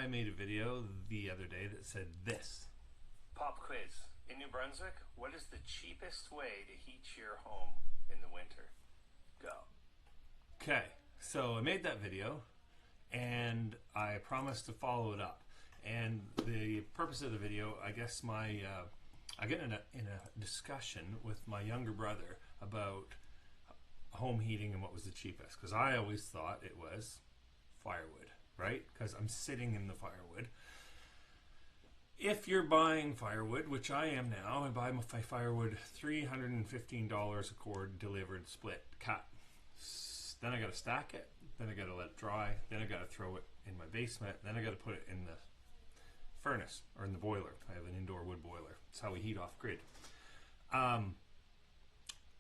I made a video the other day that said this. Pop quiz. In New Brunswick, what is the cheapest way to heat your home in the winter? Go. Okay, so I made that video and I promised to follow it up. And the purpose of the video, I guess I get in a discussion with my younger brother about home heating and what was the cheapest. Because I always thought it was firewood, right? Because I'm sitting in the firewood. If you're buying firewood, which I am now, I buy my firewood $315 a cord, delivered, split, cut. Then I got to stack it. Then I got to let it dry. Then I got to throw it in my basement. Then I got to put it in the furnace or in the boiler. I have an indoor wood boiler. That's how we heat off grid.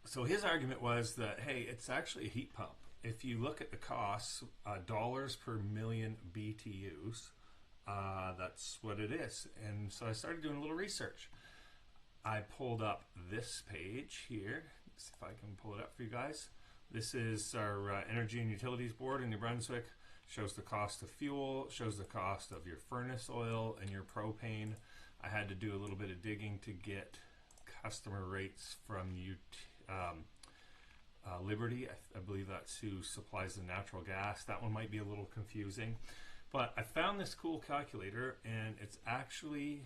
So his argument was that, hey, it's actually a heat pump. If you look at the costs, dollars per million BTUs, that's what it is. And so I started doing a little research. I pulled up this page here. Let's see if I can pull it up for you guys. This is our Energy and Utilities Board in New Brunswick. Shows the cost of fuel, shows the cost of your furnace oil and your propane. I had to do a little bit of digging to get customer rates from Liberty. I believe that's who supplies the natural gas. That one might be a little confusing. But I found this cool calculator, and it's actually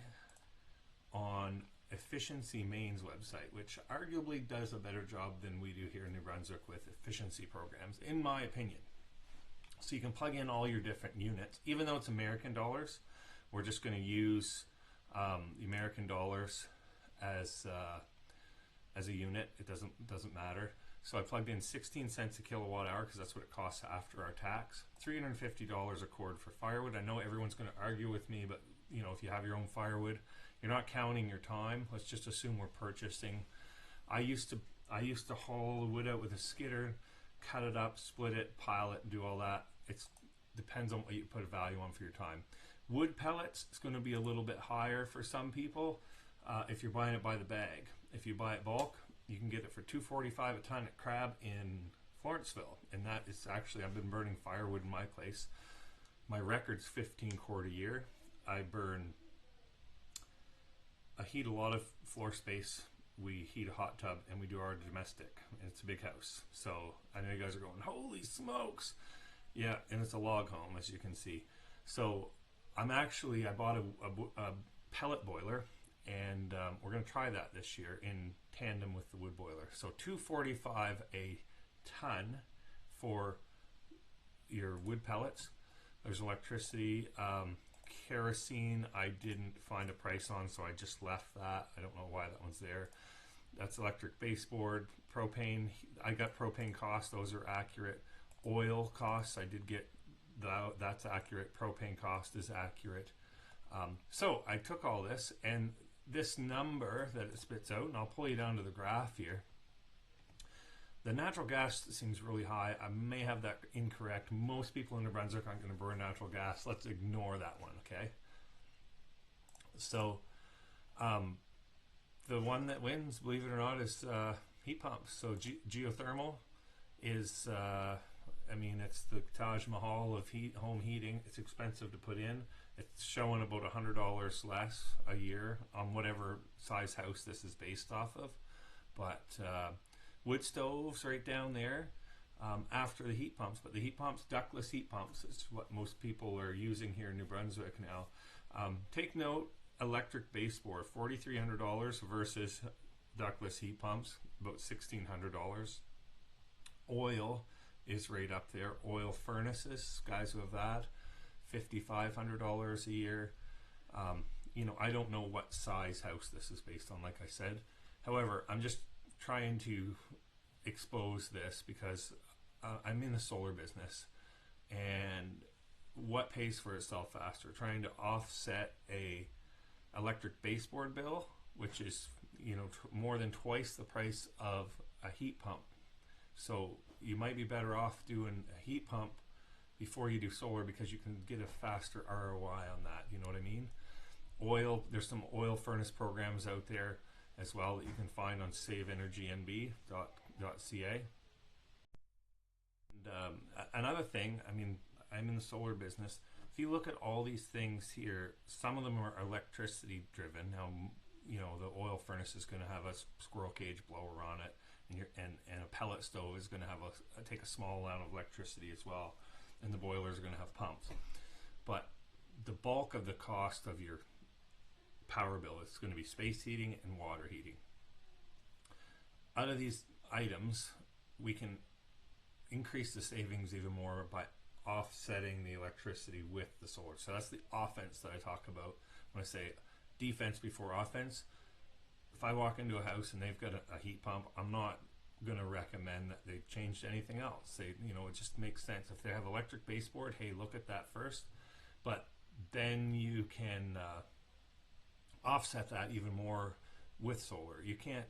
on Efficiency Maine's website, which arguably does a better job than we do here in New Brunswick with efficiency programs, in my opinion. So you can plug in all your different units. Even though it's American dollars, we're just going to use the American dollars as a unit. It doesn't matter. So I plugged in 16 cents a kilowatt hour because that's what it costs after our tax. $350 a cord for firewood. I know everyone's going to argue with me, but you know, if you have your own firewood, you're not counting your time. Let's just assume we're purchasing. I used to haul the wood out with a skidder, cut it up, split it, pile it, do all that. It depends on what you put a value on for your time. Wood pellets is going to be a little bit higher for some people if you're buying it by the bag. If you buy it bulk, you can get it for $2.45 a ton at Crab in Florenceville, and that is actually, I've been burning firewood in my place. My record's 15 cord a year. I heat a lot of floor space. We heat a hot tub, and we do our domestic, and it's a big house. So I know you guys are going, holy smokes. Yeah, and it's a log home, as you can see. So I bought a pellet boiler, and we're going to try that this year in tandem with the wood boiler. So $2.45 a ton for your wood pellets. There's electricity. Kerosene, I didn't find a price on, so I just left that. I don't know why that one's there. That's electric baseboard. Propane, I got propane costs. Those are accurate. Oil costs, I did get that's accurate. Propane cost is accurate. So I took all this, and this number that it spits out, and I'll pull you down to the graph here. The natural gas seems really high. I may have that incorrect. Most people in New Brunswick aren't going to burn natural gas. Let's ignore that one, okay? So the one that wins, believe it or not, is heat pumps. So geothermal is, I mean, it's the Taj Mahal of home heating. It's expensive to put in. It's showing about $100 less a year on whatever size house this is based off of. But wood stoves right down there after the heat pumps. But the heat pumps, ductless heat pumps, is what most people are using here in New Brunswick now. Take note, electric baseboard, $4,300 versus ductless heat pumps, about $1,600. Oil is right up there. Oil furnaces, guys who have that, $5,500 a year. You know, I don't know what size house this is based on, like I said. However, I'm just trying to expose this because I'm in the solar business, and what pays for itself faster? Trying to offset a electric baseboard bill, which is, you know, more than twice the price of a heat pump. So you might be better off doing a heat pump before you do solar because you can get a faster ROI on that. You know what I mean? Oil, there's some oil furnace programs out there as well that you can find on saveenergynb.ca. And another thing, I mean, I'm in the solar business. if you look at all these things here, some of them are electricity driven. Now, you know, the oil furnace is going to have a squirrel cage blower on it, and a pellet stove is going to have take a small amount of electricity as well, and the boilers are going to have pumps. But the bulk of the cost of your power bill is going to be space heating and water heating. Out of these items, we can increase the savings even more by offsetting the electricity with the solar. So that's the offense that I talk about when I say defense before offense. If I walk into a house and they've got a heat pump, I'm not going to recommend that they've changed anything else. You know, it just makes sense. If they have electric baseboard, hey, look at that first. But then you can offset that even more with solar. You can't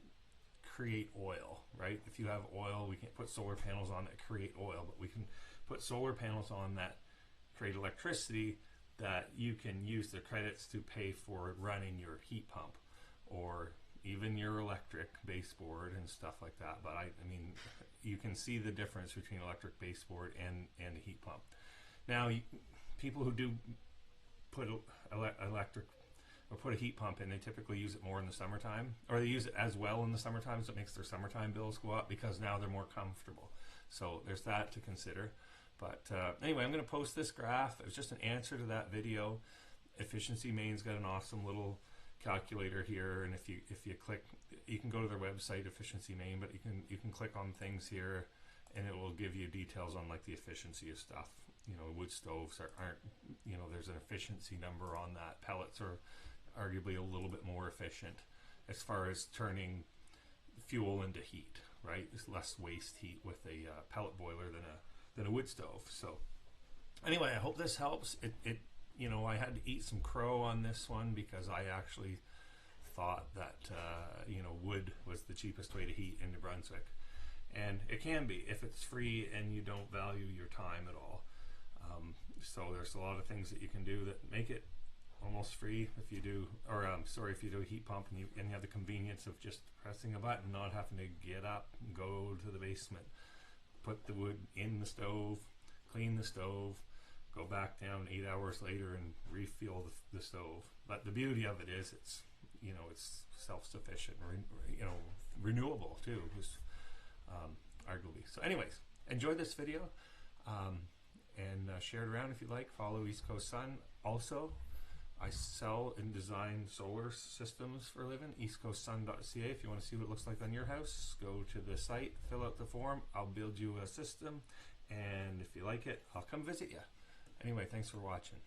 create oil, right? If you have oil, we can't put solar panels on that create oil, but we can put solar panels on that create electricity that you can use the credits to pay for running your heat pump or even your electric baseboard and stuff like that. But I mean, you can see the difference between electric baseboard and a heat pump. Now, people who do put electric or put a heat pump in, they typically use it more in the summertime, or they use it as well in the summertime, so it makes their summertime bills go up because now they're more comfortable. So there's that to consider. But anyway, I'm going to post this graph. It was just an answer to that video. Efficiency Main's got an awesome little calculator here, and if you click, you can go to their website, Efficiency Main, but you can click on things here, and it will give you details on like the efficiency of stuff. You know, wood stoves aren't, you know, there's an efficiency number on that. Pellets are arguably a little bit more efficient as far as turning fuel into heat, right? There's less waste heat with a pellet boiler than a wood stove. So anyway, I hope this helps. It you know, I had to eat some crow on this one because I actually thought that you know, wood was the cheapest way to heat in New Brunswick, and it can be if it's free and you don't value your time at all. So there's a lot of things that you can do that make it almost free if you do, or if you do a heat pump and you have the convenience of just pressing a button, not having to get up and go to the basement, put the wood in the stove, clean the stove, go back down 8 hours later and refuel the stove. But the beauty of it is it's, you know, it's self-sufficient, you know, renewable too, arguably. So anyways, enjoy this video, and share it around if you like. Follow East Coast Sun. Also, I sell and design solar systems for a living. eastcoastsun.ca. If you want to see what it looks like on your house, go to the site, fill out the form. I'll build you a system, and if you like it, I'll come visit you. Anyway, thanks for watching.